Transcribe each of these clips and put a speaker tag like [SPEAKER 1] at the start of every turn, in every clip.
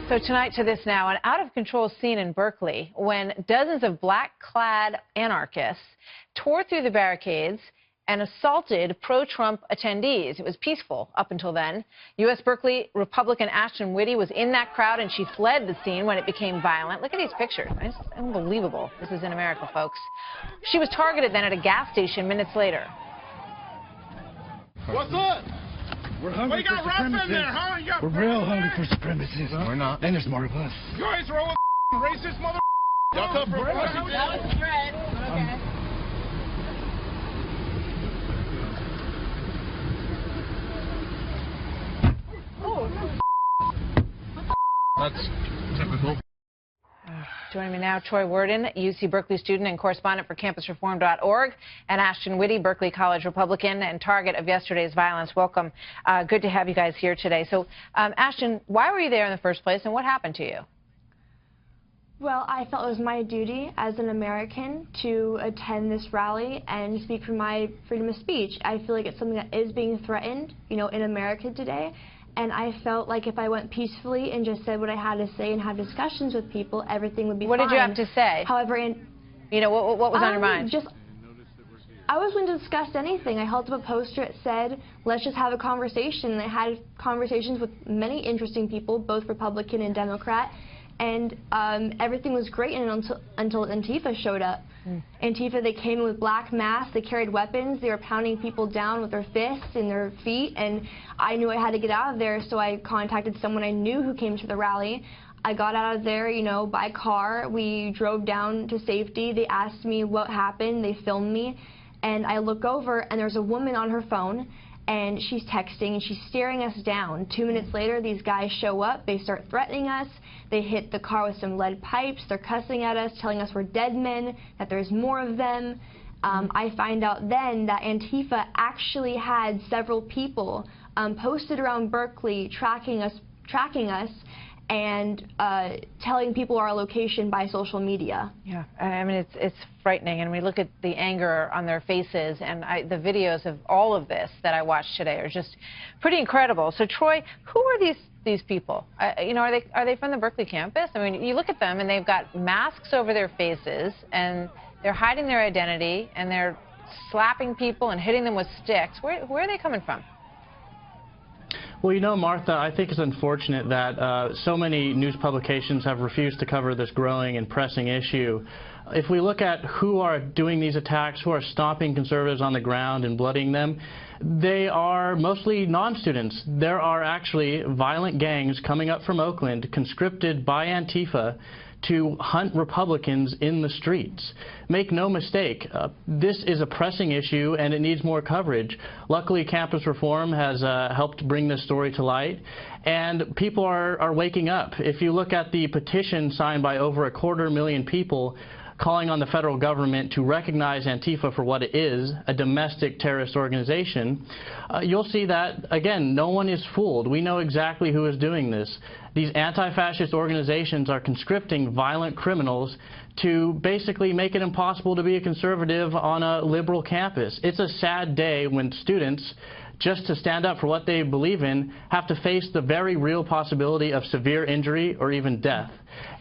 [SPEAKER 1] So tonight to this now, an out-of-control scene in Berkeley when dozens of black-clad anarchists tore through the barricades and assaulted pro-Trump attendees. It was peaceful up until then. U.S. Berkeley Republican Ashton Witte was in that crowd, and she fled the scene when it became violent. Look at these pictures. It's unbelievable. This is in America, folks. She was targeted then at a gas station minutes later.
[SPEAKER 2] What's up?
[SPEAKER 3] We're hungry for supremacy.
[SPEAKER 2] There, huh?
[SPEAKER 3] We're real hungry for supremacy.
[SPEAKER 2] We're not.
[SPEAKER 3] And there's more of us.
[SPEAKER 2] You guys are all racist mother. Y'all come from
[SPEAKER 4] That was a threat. Okay.
[SPEAKER 2] That's typical.
[SPEAKER 1] Joining me now, Troy Worden, UC Berkeley student and correspondent for CampusReform.org, and Ashton Witte, Berkeley College Republican and target of yesterday's violence. Welcome. Good to have you guys here today. So, Ashton, why were you there in the first place, and what happened to you?
[SPEAKER 5] Well, I felt it was my duty as an American to attend this rally and speak for my freedom of speech. I feel like it's something that is being threatened, in America today. And I felt like if I went peacefully and just said what I had to say and had discussions with people, everything would be fine.
[SPEAKER 1] What did you have to say?
[SPEAKER 5] However,
[SPEAKER 1] what was on your mind?
[SPEAKER 5] I was willing to discuss anything. I held up a poster. It said, let's just have a conversation. And I had conversations with many interesting people, both Republican and Democrat. And everything was great until Antifa showed up. Antifa, they came in with black masks, they carried weapons, they were pounding people down with their fists and their feet, and I knew I had to get out of there, so I contacted someone I knew who came to the rally. I got out of there, by car. We drove down to safety. They asked me what happened. They filmed me, and I look over, and there's a woman on her phone, and she's texting, and she's staring us down. 2 minutes later, these guys show up. They start threatening us. They hit the car with some lead pipes. They're cussing at us, telling us we're dead men, that there's more of them. I find out then that Antifa actually had several people posted around Berkeley tracking us, and telling people our location by social media.
[SPEAKER 1] Yeah, I mean, it's frightening, and we look at the anger on their faces, and the videos of all of this that I watched today are just pretty incredible. So, Troy, who are these people? Are they from the Berkeley campus? I mean, you look at them, and they've got masks over their faces, and they're hiding their identity, and they're slapping people and hitting them with sticks. Where are they coming from?
[SPEAKER 6] Well, Martha, I think it's unfortunate that so many news publications have refused to cover this growing and pressing issue. If we look at who are doing these attacks, who are stomping conservatives on the ground and bloodying them, they are mostly non-students. There are actually violent gangs coming up from Oakland, conscripted by Antifa, to hunt Republicans in the streets. Make no mistake, this is a pressing issue and it needs more coverage. Luckily, Campus Reform has helped bring this story to light, and people are waking up. If you look at the petition signed by over 250,000 people calling on the federal government to recognize Antifa for what it is, a domestic terrorist organization, you'll see that, again, no one is fooled. We know exactly who is doing this. These anti-fascist organizations are conscripting violent criminals to basically make it impossible to be a conservative on a liberal campus. It's a sad day when students, just to stand up for what they believe in, have to face the very real possibility of severe injury or even death.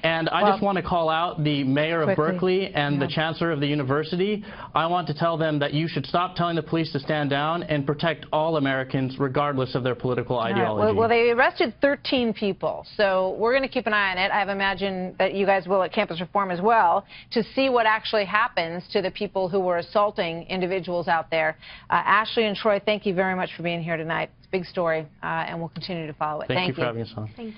[SPEAKER 6] And I just want to call out the mayor of Berkeley and the chancellor of the university. I want to tell them that you should stop telling the police to stand down and protect all Americans regardless of their political ideology.
[SPEAKER 1] Right. Well, they arrested 13 people, so we're going to keep an eye on it. I imagine that you guys will at Campus Reform as well, to see what actually happens to the people who were assaulting individuals out there. Ashley and Troy, thank you very much for being here tonight. It's a big story, and we'll continue to follow it.
[SPEAKER 6] Thank you for having us on.
[SPEAKER 5] Thank you.